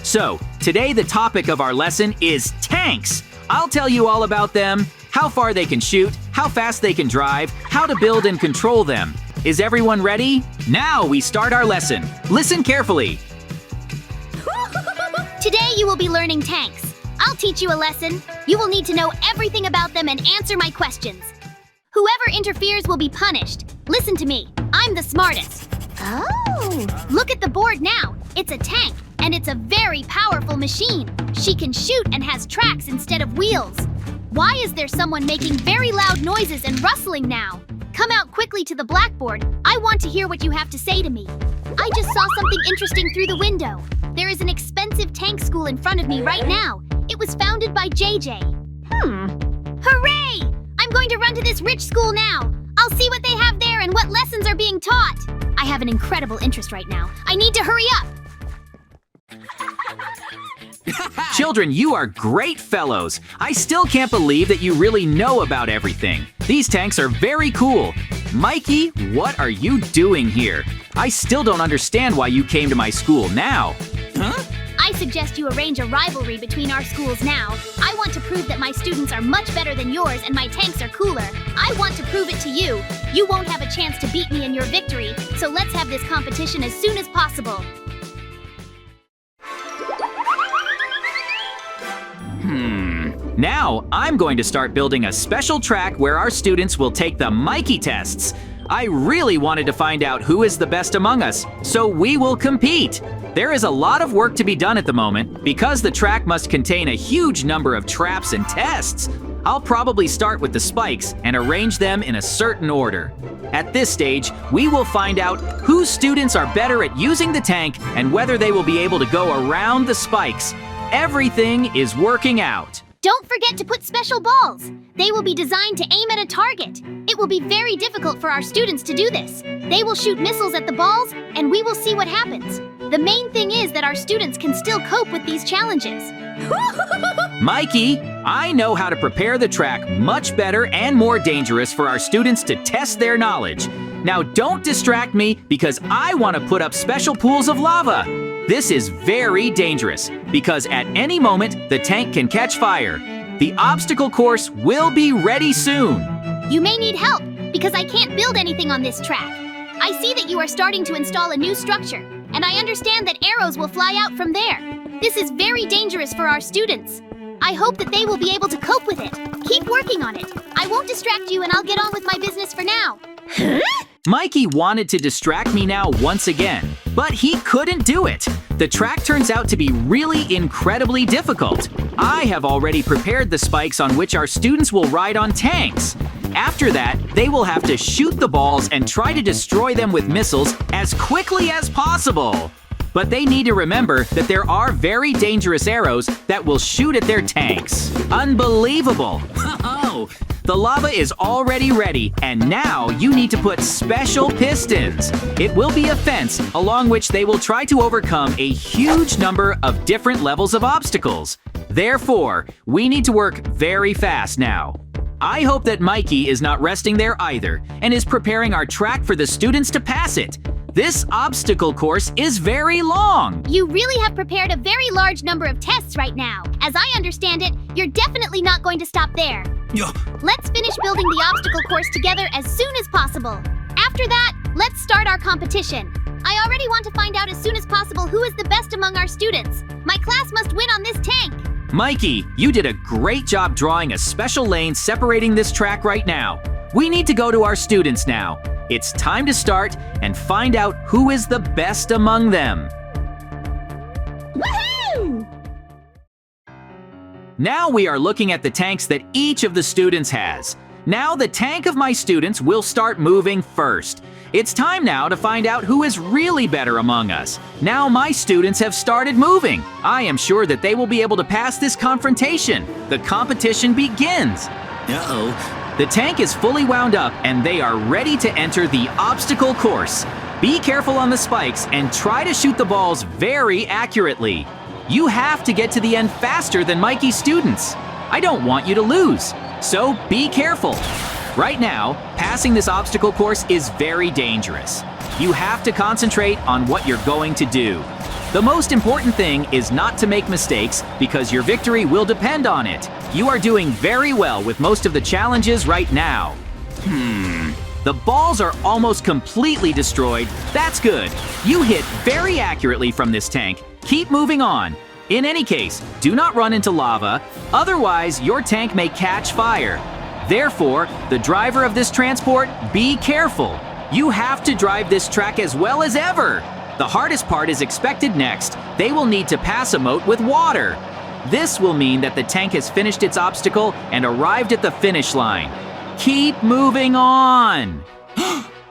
So, today the topic of our lesson is tanks. I'll tell you all about them, how far they can shoot, how fast they can drive, how to build and control them. Is everyone ready? Now we start our lesson. Listen carefully. Today you will be learning tanks. I'll teach you a lesson. You will need to know everything about them and answer my questions. Whoever interferes will be punished. Listen to me. I'm the smartest. Oh! Look at the board now. It's a tank, and it's a very powerful machine. She can shoot and has tracks instead of wheels. Why is there someone making very loud noises and rustling now? Come out quickly to the blackboard. I want to hear what you have to say to me. I just saw something interesting through the window. There is an expensive tank school in front of me right now. It was founded by JJ. Hooray! I'm going to run to this rich school now. I'll see what they have there and what lessons are being taught. I have an incredible interest right now. I need to hurry up. Children, you are great fellows. I still can't believe that you really know about everything. These tanks are very cool. Mikey, what are you doing here? I still don't understand why you came to my school now. Huh? I suggest you arrange a rivalry between our schools now. I want to prove that my students are much better than yours and my tanks are cooler. I want to prove it to you. You won't have a chance to beat me in your victory, so let's have this competition as soon as possible. Now, I'm going to start building a special track where our students will take the Mikey tests. I really wanted to find out who is the best among us, so we will compete. There is a lot of work to be done at the moment because the track must contain a huge number of traps and tests. I'll probably start with the spikes and arrange them in a certain order. At this stage, we will find out whose students are better at using the tank and whether they will be able to go around the spikes. Everything is working out. Don't forget to put special balls. They will be designed to aim at a target. It will be very difficult for our students to do this. They will shoot missiles at the balls, and we will see what happens. The main thing is that our students can still cope with these challenges. Mikey, I know how to prepare the track much better and more dangerous for our students to test their knowledge. Now don't distract me because I want to put up special pools of lava. This is very dangerous because at any moment the tank can catch fire. The obstacle course will be ready soon. You may need help because I can't build anything on this track. I see that you are starting to install a new structure, and I understand that arrows will fly out from there. This is very dangerous for our students. I hope that they will be able to cope with it. Keep working on it. I won't distract you and I'll get on with my business for now. Mikey wanted to distract me now once again, but he couldn't do it. The track turns out to be really incredibly difficult. I have already prepared the spikes on which our students will ride on tanks. After that, they will have to shoot the balls and try to destroy them with missiles as quickly as possible. But they need to remember that there are very dangerous arrows that will shoot at their tanks. Unbelievable! The lava is already ready, and now you need to put special pistons. It will be a fence along which they will try to overcome a huge number of different levels of obstacles. Therefore, we need to work very fast now. I hope that Mikey is not resting there either and is preparing our track for the students to pass it. This obstacle course is very long. You really have prepared a very large number of tests right now. As I understand it, you're definitely not going to stop there. Let's finish building the obstacle course together as soon as possible. After that, let's start our competition. I already want to find out as soon as possible who is the best among our students. My class must win on this tank. Mikey, you did a great job drawing a special lane separating this track right now. We need to go to our students now. It's time to start and find out who is the best among them. Woohoo! Now we are looking at the tanks that each of the students has. Now the tank of my students will start moving first. It's time now to find out who is really better among us. Now my students have started moving. I am sure that they will be able to pass this confrontation. The competition begins. Uh-oh. The tank is fully wound up and they are ready to enter the obstacle course. Be careful on the spikes and try to shoot the balls very accurately. You have to get to the end faster than Mikey's students. I don't want you to lose, so be careful. Right now, passing this obstacle course is very dangerous. You have to concentrate on what you're going to do. The most important thing is not to make mistakes because your victory will depend on it. You are doing very well with most of the challenges right now. The balls are almost completely destroyed. That's good. You hit very accurately from this tank. Keep moving on. In any case, do not run into lava, otherwise your tank may catch fire. Therefore, the driver of this transport, be careful. You have to drive this track as well as ever. The hardest part is expected next. They will need to pass a moat with water. This will mean that the tank has finished its obstacle and arrived at the finish line. Keep moving on.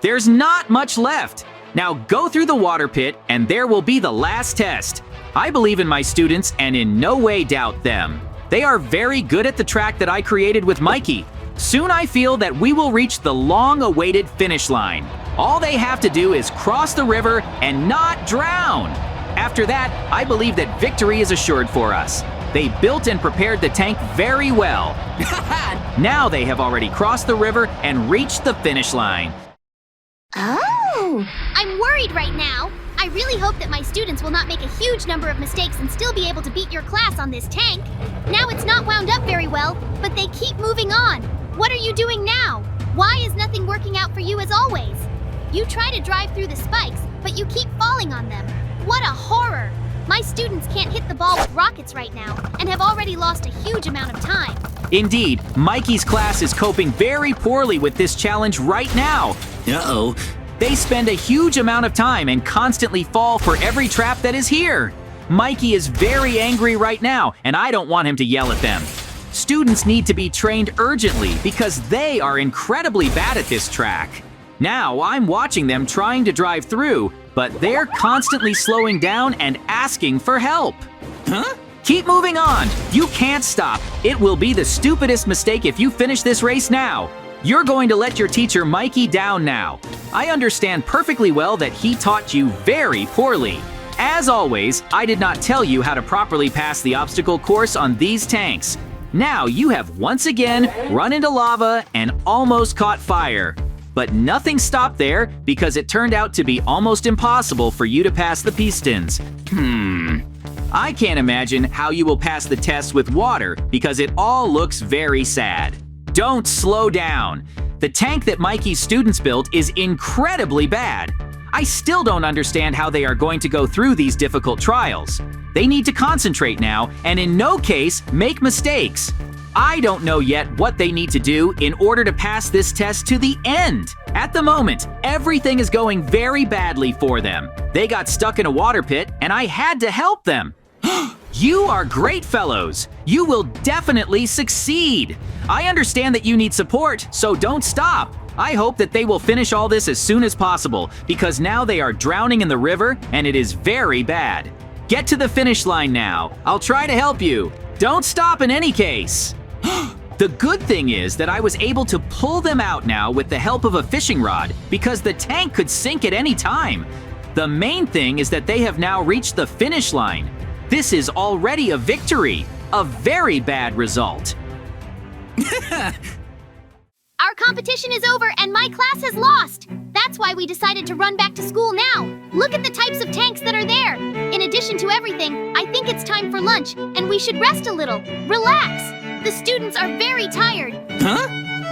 There's not much left. Now go through the water pit and there will be the last test. I believe in my students and in no way doubt them. They are very good at the track that I created with Mikey. Soon I feel that we will reach the long-awaited finish line. All they have to do is cross the river and not drown. After that, I believe that victory is assured for us. They built and prepared the tank very well. Now they have already crossed the river and reached the finish line. Oh! I'm worried right now. I really hope that my students will not make a huge number of mistakes and still be able to beat your class on this tank. Now it's not wound up very well, but they keep moving on. What are you doing now? Why is nothing working out for you as always? You try to drive through the spikes, but you keep falling on them. What a horror! My students can't hit the ball with rockets right now and have already lost a huge amount of time. Indeed, Mikey's class is coping very poorly with this challenge right now. Uh-oh. They spend a huge amount of time and constantly fall for every trap that is here. Mikey is very angry right now, and I don't want him to yell at them. Students need to be trained urgently because they are incredibly bad at this track. Now I'm watching them trying to drive through, but they're constantly slowing down and asking for help. Keep moving on. You can't stop. It will be the stupidest mistake if you finish this race now. You're going to let your teacher Mikey down now. I understand perfectly well that he taught you very poorly. As always, I did not tell you how to properly pass the obstacle course on these tanks. Now you have once again run into lava and almost caught fire. But nothing stopped there because it turned out to be almost impossible for you to pass the pistons. I can't imagine how you will pass the test with water because it all looks very sad. Don't slow down. The tank that Mikey's students built is incredibly bad. I still don't understand how they are going to go through these difficult trials. They need to concentrate now and in no case make mistakes. I don't know yet what they need to do in order to pass this test to the end. At the moment, everything is going very badly for them. They got stuck in a water pit and I had to help them. You are great fellows. You will definitely succeed. I understand that you need support, so don't stop. I hope that they will finish all this as soon as possible because now they are drowning in the river and it is very bad. Get to the finish line now. I'll try to help you. Don't stop in any case. The good thing is that I was able to pull them out now with the help of a fishing rod because the tank could sink at any time. The main thing is that they have now reached the finish line. This is already a victory, a very bad result. Our competition is over and my class has lost. That's why we decided to run back to school now. Look at the types of tanks that are there. In addition to everything, I think it's time for lunch and we should rest a little. Relax. The students are very tired.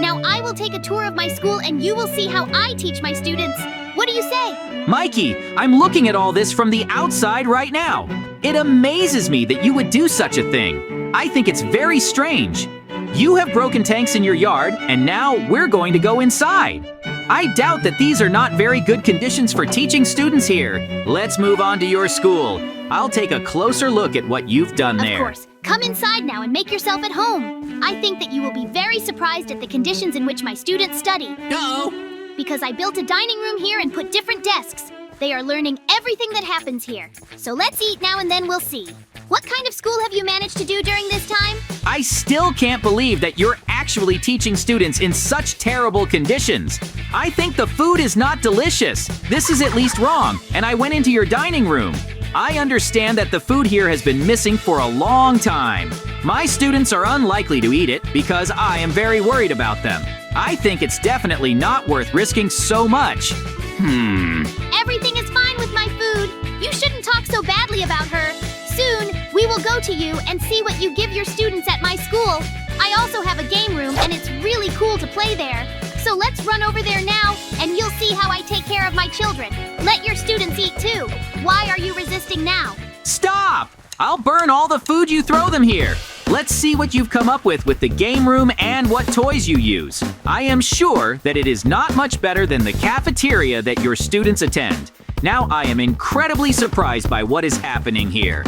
Now I will take a tour of my school and you will see how I teach my students. What do you say? Mikey, I'm looking at all this from the outside right now. It amazes me that you would do such a thing. I think it's very strange. You have broken tanks in your yard, and now we're going to go inside. I doubt that these are not very good conditions for teaching students here. Let's move on to your school. I'll take a closer look at what you've done there. Of course. Come inside now and make yourself at home. I think that you will be very surprised at the conditions in which my students study. Uh-oh. Because I built a dining room here and put different desks. They are learning everything that happens here. So let's eat now and then we'll see. What kind of school have you managed to do during this time? I still can't believe that you're actually teaching students in such terrible conditions. I think the food is not delicious. This is at least wrong, and I went into your dining room. I understand that the food here has been missing for a long time. My students are unlikely to eat it because I am very worried about them. I think it's definitely not worth risking so much. Everything is fine with my food. You shouldn't talk so so badly about her. Soon, we will go to you and see what you give your students at my school. I also have a game room and it's really cool to play there. So let's run over there now and you'll see how I take care of my children. Let your students eat too. Why are you resisting now? Stop! I'll burn all the food you throw them here. Let's see what you've come up with the game room and what toys you use. I am sure that it is not much better than the cafeteria that your students attend. Now I am incredibly surprised by what is happening here.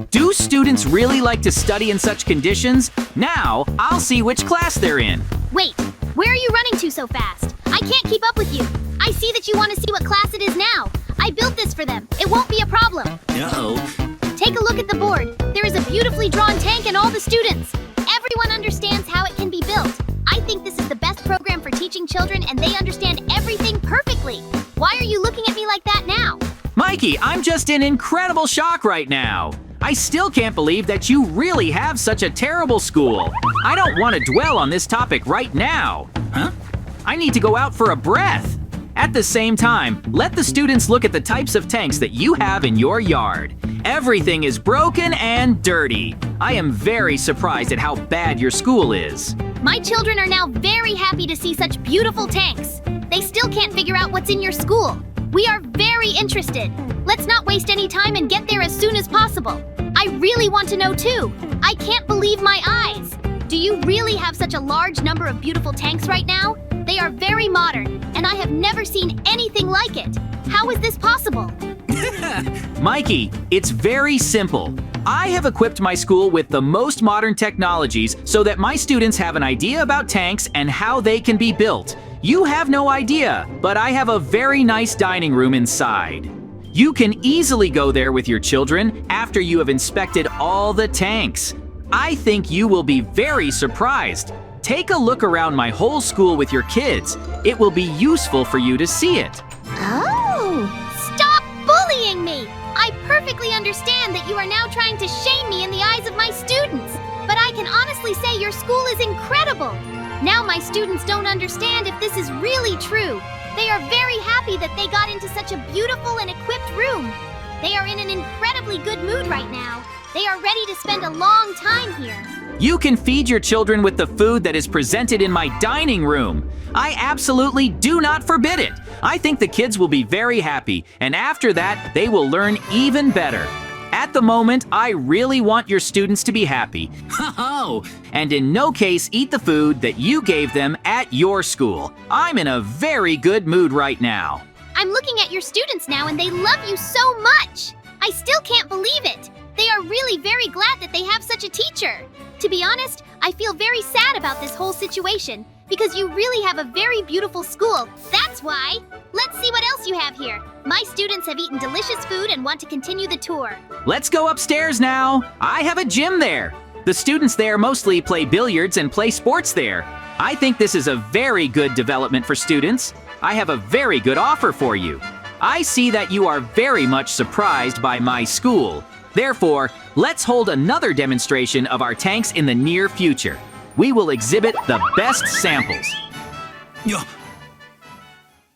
Do students really like to study in such conditions? Now I'll see which class they're in. Wait, where are you running to so fast? I can't keep up with you. I see that you want to see what class it is now. I built this for them. It won't be a problem. Uh-oh. Take a look at the board. There is a beautifully drawn tank and all the students. Everyone understands how it can be built. I think this is the best program for teaching children and they understand everything perfectly. Why are you looking at me like that now? Mikey, I'm just in incredible shock right now. I still can't believe that you really have such a terrible school. I don't want to dwell on this topic right now. Huh? I need to go out for a breath. At the same time, let the students look at the types of tanks that you have in your yard. Everything is broken and dirty. I am very surprised at how bad your school is. My children are now very happy to see such beautiful tanks. They still can't figure out what's in your school. We are very interested. Let's not waste any time and get there as soon as possible. I really want to know too. I can't believe my eyes. Do you really have such a large number of beautiful tanks right now? They are very modern, and I have never seen anything like it. How is this possible? Mikey, it's very simple. I have equipped my school with the most modern technologies so that my students have an idea about tanks and how they can be built. You have no idea, but I have a very nice dining room inside. You can easily go there with your children after you have inspected all the tanks. I think you will be very surprised. Take a look around my whole school with your kids. It will be useful for you to see it. Oh! Stop bullying me! I perfectly understand that you are now trying to shame me in the eyes of my students. But I can honestly say your school is incredible. Now my students don't understand if this is really true. They are very happy that they got into such a beautiful and equipped room. They are in an incredibly good mood right now. They are ready to spend a long time here. You can feed your children with the food that is presented in my dining room. I absolutely do not forbid it. I think the kids will be very happy, and after that, they will learn even better. At the moment, I really want your students to be happy. Oh, and in no case eat the food that you gave them at your school. I'm in a very good mood right now. I'm looking at your students now and they love you so much. I still can't believe it. They are really very glad that they have such a teacher. To be honest, I feel very sad about this whole situation because you really have a very beautiful school. That's why. Let's see what else you have here. My students have eaten delicious food and want to continue the tour. Let's go upstairs now. I have a gym there. The students there mostly play billiards and play sports there. I think this is a very good development for students. I have a very good offer for you. I see that you are very much surprised by my school. Therefore, let's hold another demonstration of our tanks in the near future. We will exhibit the best samples.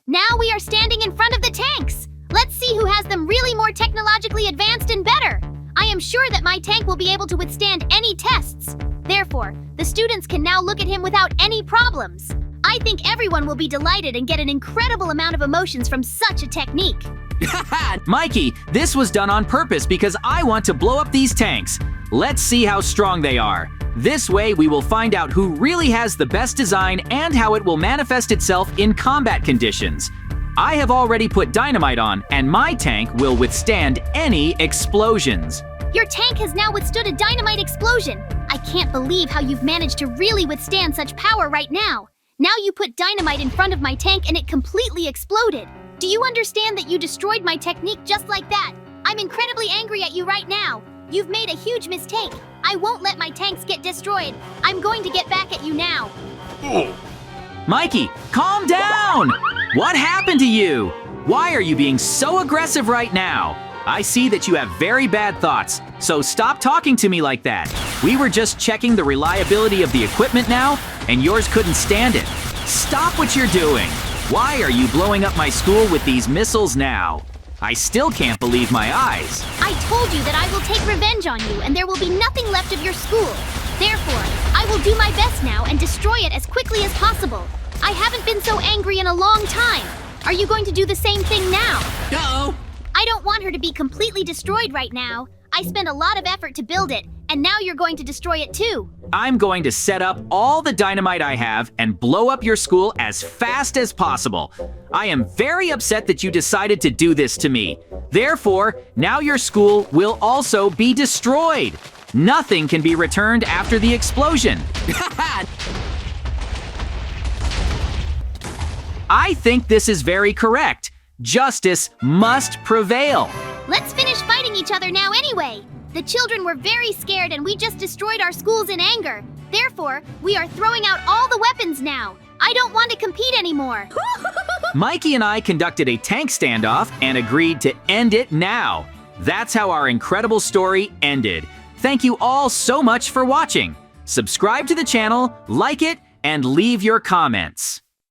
Now we are standing in front of the tanks. Let's see who has them really more technologically advanced and better. I am sure that my tank will be able to withstand any tests. Therefore, the students can now look at him without any problems. I think everyone will be delighted and get an incredible amount of emotions from such a technique. Mikey, this was done on purpose because I want to blow up these tanks. Let's see how strong they are. This way we will find out who really has the best design and how it will manifest itself in combat conditions. I have already put dynamite on, and my tank will withstand any explosions. Your tank has now withstood a dynamite explosion. I can't believe how you've managed to really withstand such power right now. Now you put dynamite in front of my tank and it completely exploded. Do you understand that you destroyed my technique just like that? I'm incredibly angry at you right now. You've made a huge mistake. I won't let my tanks get destroyed. I'm going to get back at you now. Mikey, calm down! What happened to you? Why are you being so aggressive right now? I see that you have very bad thoughts, so stop talking to me like that. We were just checking the reliability of the equipment now, and yours couldn't stand it. Stop what you're doing. Why are you blowing up my school with these missiles now? I still can't believe my eyes. I told you that I will take revenge on you and there will be nothing left of your school. Therefore, I will do my best now and destroy it as quickly as possible. I haven't been so angry in a long time. Are you going to do the same thing now? Uh-oh. I don't want her to be completely destroyed right now. I spent a lot of effort to build it, and now you're going to destroy it too. I'm going to set up all the dynamite I have and blow up your school as fast as possible. I am very upset that you decided to do this to me. Therefore, now your school will also be destroyed. Nothing can be returned after the explosion. I think this is very correct. Justice must prevail. Let's finish fighting each other now anyway. The children were very scared and we just destroyed our schools in anger. Therefore, we are throwing out all the weapons now. I don't want to compete anymore. Mikey and I conducted a tank standoff and agreed to end it now. That's how our incredible story ended. Thank you all so much for watching. Subscribe to the channel, like it, and leave your comments.